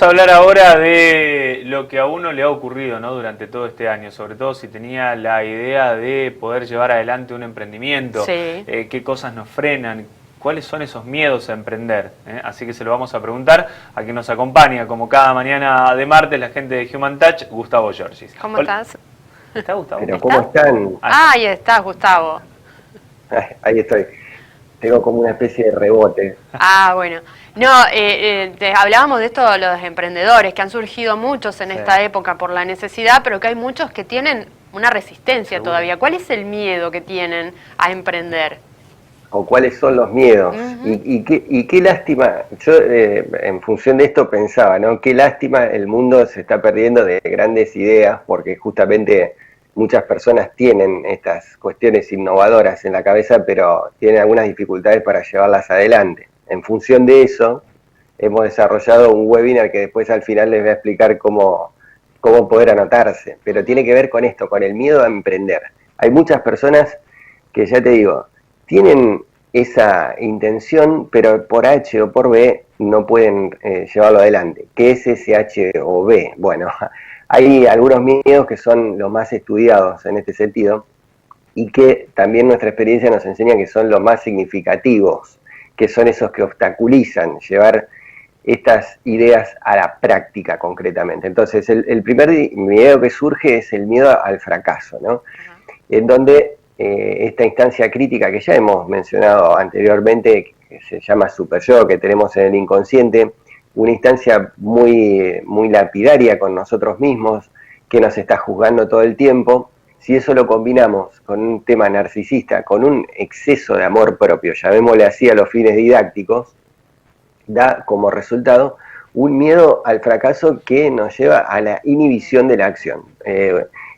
Vamos a hablar ahora de lo que a uno le ha ocurrido, ¿no? Durante todo este año, sobre todo si tenía la idea de poder llevar adelante un emprendimiento, Sí. qué cosas nos frenan, cuáles son esos miedos a emprender, ¿eh? Así que se lo vamos a preguntar a quien nos acompaña, como cada mañana de martes, la gente de Human Touch, Gustavo Giorgis. ¿Cómo Hola. estás? ¿Está Gustavo? Pero ¿cómo están? Ah, ahí estás, Gustavo. Ahí estoy. Tengo como una especie de rebote. Ah, bueno. No, hablábamos de esto, los emprendedores, que han surgido muchos en Sí. esta época por la necesidad, pero que hay muchos que tienen una resistencia Seguro. todavía. ¿Cuál es el miedo que tienen a emprender? O cuáles son los miedos. Ujú. Y qué lástima. Yo en función de esto pensaba, ¿no? Qué lástima, el mundo se está perdiendo de grandes ideas porque justamente muchas personas tienen estas cuestiones innovadoras en la cabeza, pero tienen algunas dificultades para llevarlas adelante. En función de eso, hemos desarrollado un webinar que después al final les voy a explicar cómo poder anotarse, pero tiene que ver con esto, con el miedo a emprender. Hay muchas personas que, ya te digo, tienen esa intención, pero por H o por B no pueden llevarlo adelante. ¿Qué es ese H o B? Bueno, hay algunos miedos que son los más estudiados en este sentido y que también nuestra experiencia nos enseña que son los más significativos, que son esos que obstaculizan llevar estas ideas a la práctica concretamente. Entonces, el primer miedo que surge es el miedo al fracaso, ¿no? Ajá. En donde esta instancia crítica que ya hemos mencionado anteriormente, que se llama super yo, que tenemos en el inconsciente, una instancia muy, muy lapidaria con nosotros mismos, que nos está juzgando todo el tiempo. Si eso lo combinamos con un tema narcisista, con un exceso de amor propio, llamémosle así a los fines didácticos, da como resultado un miedo al fracaso que nos lleva a la inhibición de la acción.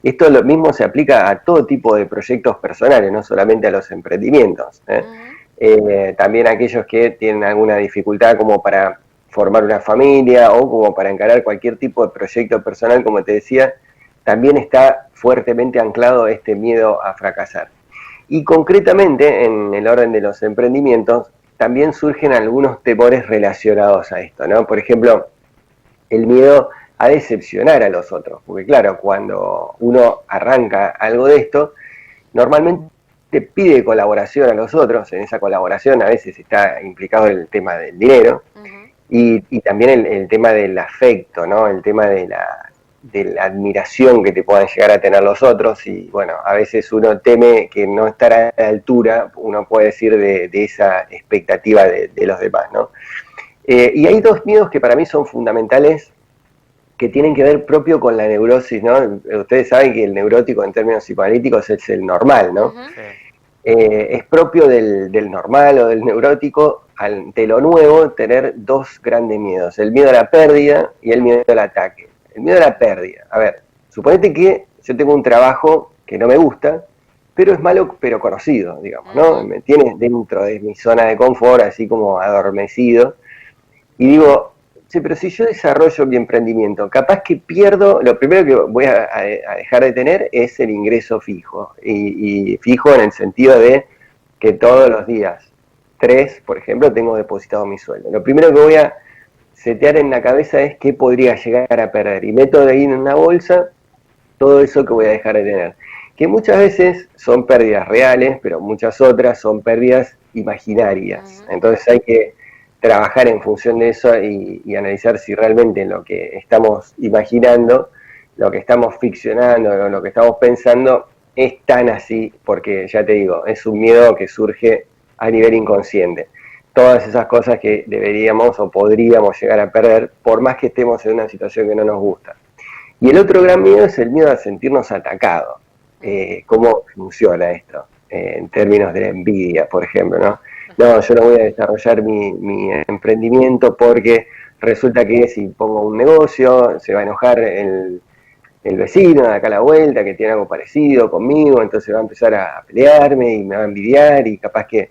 Esto lo mismo se aplica a todo tipo de proyectos personales, no solamente a los emprendimientos. También a aquellos que tienen alguna dificultad como para formar una familia o como para encarar cualquier tipo de proyecto personal, como te decía, también está fuertemente anclado este miedo a fracasar. Y concretamente, en el orden de los emprendimientos, también surgen algunos temores relacionados a esto, ¿no? Por ejemplo, el miedo a decepcionar a los otros, porque claro, cuando uno arranca algo de esto, normalmente pide colaboración a los otros. En esa colaboración a veces está implicado el tema del dinero y también el tema del afecto, ¿no? El tema de la admiración que te puedan llegar a tener los otros, y bueno, a veces uno teme que no estará a la altura, uno puede decir, de esa expectativa de los demás, ¿no? Y hay dos miedos que para mí son fundamentales, que tienen que ver propio con la neurosis, ¿no? Ustedes saben que el neurótico en términos psicoanalíticos es el normal, ¿no? Sí. Es propio del normal o del neurótico, ante lo nuevo, tener dos grandes miedos: el miedo a la pérdida y el miedo al ataque. El miedo a la pérdida. A ver, suponete que yo tengo un trabajo que no me gusta, pero es malo pero conocido, digamos, ¿no? Me tiene dentro de mi zona de confort, así como adormecido, y digo, sí, pero si yo desarrollo mi emprendimiento, capaz que pierdo, lo primero que voy a dejar de tener es el ingreso fijo, y fijo en el sentido de que todos los días, 3, por ejemplo, tengo depositado mi sueldo. Lo primero que voy a setear en la cabeza es qué podría llegar a perder, y meto de ahí en una bolsa todo eso que voy a dejar de tener, que muchas veces son pérdidas reales, pero muchas otras son pérdidas imaginarias. Entonces hay que trabajar en función de eso y analizar si realmente lo que estamos imaginando, lo que estamos ficcionando, lo que estamos pensando es tan así, porque ya te digo, es un miedo que surge a nivel inconsciente. Todas esas cosas que deberíamos o podríamos llegar a perder, por más que estemos en una situación que no nos gusta. Y el otro gran miedo es el miedo a sentirnos atacados. ¿Cómo funciona esto? En términos de la envidia, por ejemplo, ¿no? No, yo no voy a desarrollar mi emprendimiento porque resulta que si pongo un negocio se va a enojar el vecino de acá a la vuelta que tiene algo parecido conmigo, entonces va a empezar a pelearme y me va a envidiar, y capaz que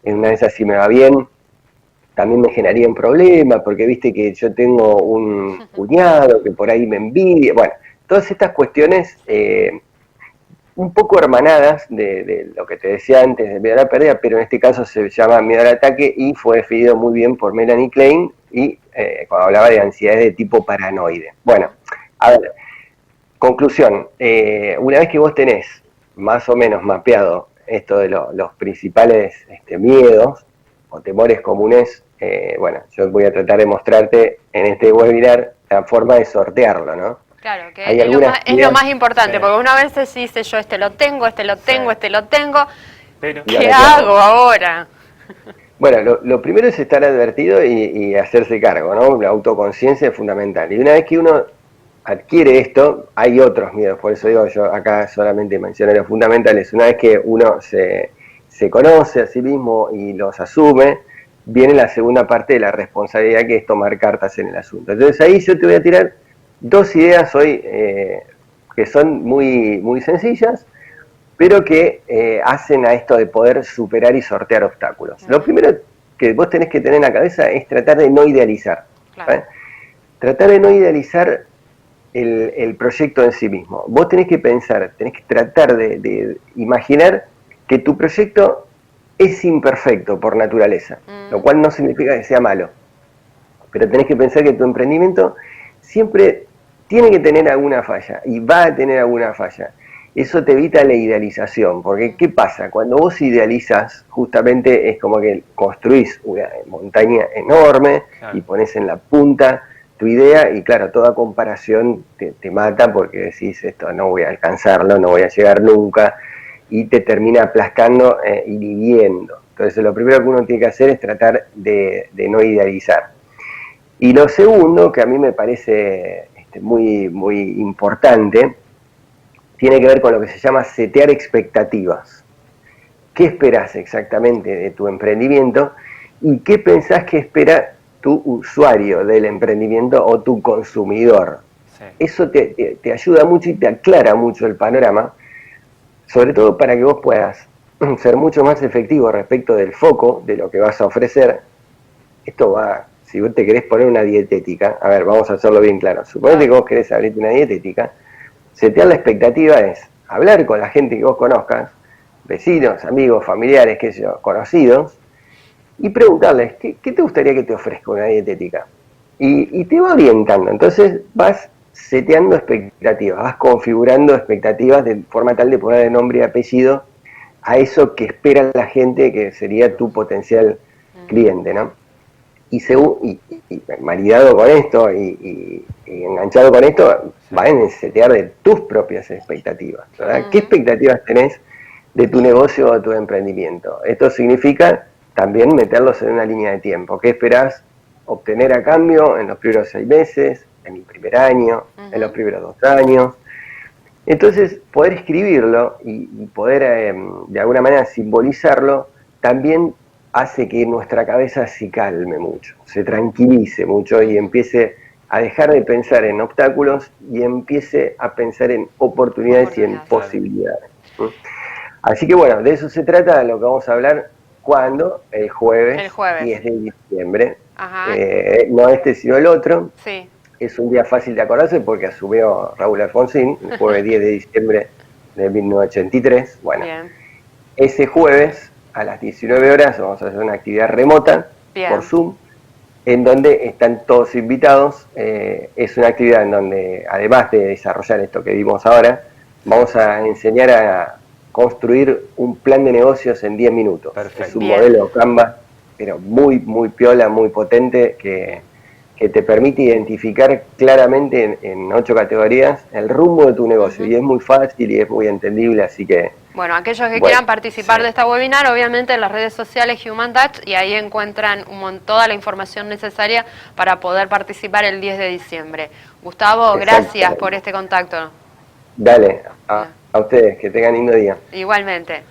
en una de esas, si me va bien, también me generaría un problema, porque viste que yo tengo un cuñado que por ahí me envidia. Bueno, todas estas cuestiones un poco hermanadas de lo que te decía antes de miedo a la pérdida, pero en este caso se llama miedo al ataque y fue definido muy bien por Melanie Klein y cuando hablaba de ansiedades de tipo paranoide. Bueno, a ver, conclusión, una vez que vos tenés más o menos mapeado esto de los principales miedos o temores comunes, bueno, yo voy a tratar de mostrarte en este webinar la forma de sortearlo, ¿no? Claro, que Hay es lo más importante, Sí. porque una vez se dice yo este lo tengo, este lo tengo, Sí. este lo tengo, Pero, ¿qué hago ahora? Bueno, lo primero es estar advertido y hacerse cargo, ¿no? La autoconciencia es fundamental. Y una vez que uno adquiere esto, hay otros miedos, por eso digo, yo acá solamente mencioné los fundamentales. Una vez que uno se conoce a sí mismo y los asume, viene la segunda parte de la responsabilidad, que es tomar cartas en el asunto. Entonces ahí yo te voy a tirar dos ideas hoy que son muy, muy sencillas, pero que hacen a esto de poder superar y sortear obstáculos. Lo primero que vos tenés que tener en la cabeza es tratar de no idealizar. Claro. Tratar de no idealizar el proyecto en sí mismo. Vos tenés que pensar, tenés que tratar de imaginar que tu proyecto es imperfecto por naturaleza, lo cual no significa que sea malo. Pero tenés que pensar que tu emprendimiento siempre tiene que tener alguna falla y va a tener alguna falla. Eso te evita la idealización, porque ¿qué pasa? Cuando vos idealizas, justamente es como que construís una montaña enorme y pones en la punta tu idea y claro, toda comparación te mata porque decís esto no voy a alcanzarlo, no voy a llegar nunca y te termina aplastando y dividiendo. Entonces lo primero que uno tiene que hacer es tratar de no idealizar. Y lo segundo, que a mí me parece muy, muy importante, tiene que ver con lo que se llama setear expectativas. ¿Qué esperás exactamente de tu emprendimiento y qué pensás que espera tu usuario del emprendimiento o tu consumidor? Sí. Eso te ayuda mucho y te aclara mucho el panorama, sobre todo para que vos puedas ser mucho más efectivo respecto del foco de lo que vas a ofrecer. Esto va, si vos te querés poner una dietética, a ver, vamos a hacerlo bien claro. Suponete que vos querés abrirte una dietética, setear la expectativa es hablar con la gente que vos conozcas, vecinos, amigos, familiares, qué sé yo, conocidos, y preguntarles, ¿qué te gustaría que te ofrezca una dietética? Y te va orientando, entonces vas seteando expectativas, vas configurando expectativas de forma tal de poner nombre y apellido a eso que espera la gente que sería tu potencial cliente, ¿no? Y maridado con esto y enganchado con esto, va en setear de tus propias expectativas, ¿verdad? ¿Qué expectativas tenés de tu negocio o de tu emprendimiento? Esto significa también meterlos en una línea de tiempo. ¿Qué esperás obtener a cambio en los primeros 6 meses, en el primer año, en los primeros 2 años? Entonces, poder escribirlo y poder de alguna manera simbolizarlo también hace que nuestra cabeza se calme mucho, se tranquilice mucho y empiece a dejar de pensar en obstáculos y empiece a pensar en oportunidades y en posibilidades. Así que bueno, de eso se trata, de lo que vamos a hablar cuando el jueves 10 de diciembre. No este sino el otro. Sí. Es un día fácil de acordarse porque asumió Raúl Alfonsín, el jueves 10 de diciembre de 1983. Bueno, bien. Ese jueves a las 19 horas vamos a hacer una actividad remota por Zoom, en donde están todos invitados. Es una actividad en donde, además de desarrollar esto que vimos ahora, vamos a enseñar a construir un plan de negocios en 10 minutos. Perfecto. Es un modelo Canva, pero muy, muy piola, muy potente, que te permite identificar claramente en 8 categorías el rumbo de tu negocio. Y es muy fácil y es muy entendible, así que... Bueno, aquellos que quieran participar de esta webinar, obviamente en las redes sociales Human Touch, y ahí encuentran toda la información necesaria para poder participar el 10 de diciembre. Gustavo, gracias por este contacto. Dale, a ustedes, que tengan lindo día. Igualmente.